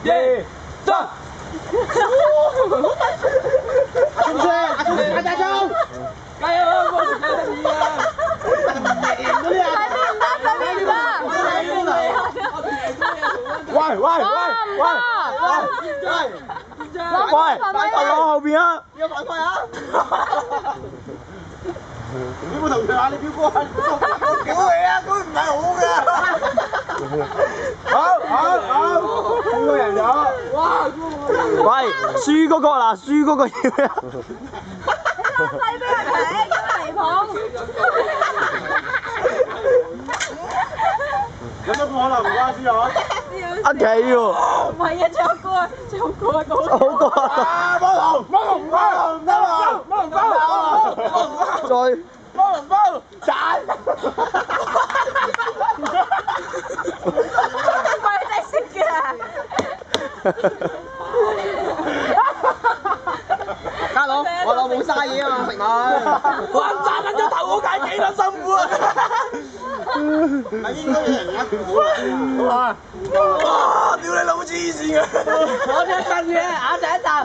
2、3。衝出嚟！阿聰，快啲衝！加油啊！我哋幾得意啊！喂！我攞後邊啊！要反快啊！你冇同佢話你表哥啊？屌你啊！佢唔係好㗎。好，半個人咗。哇！喂，輸嗰個嗱，輸嗰個要咩啊？西俾人睇，叫泥捧。有乜可能唔關事啊？一企喎。唔係啊，唱歌啊，好過啊！啊！魔龍包唔得啦！再魔龍包賺！唔係你識嘅。家佬，我老冇嘥嘢啊！食佢。哇！賺緊咗頭嗰間幾撚辛苦啊！係應該有人一股啊！哇！屌你老母黐線嘅！我聽新嘅，第一集。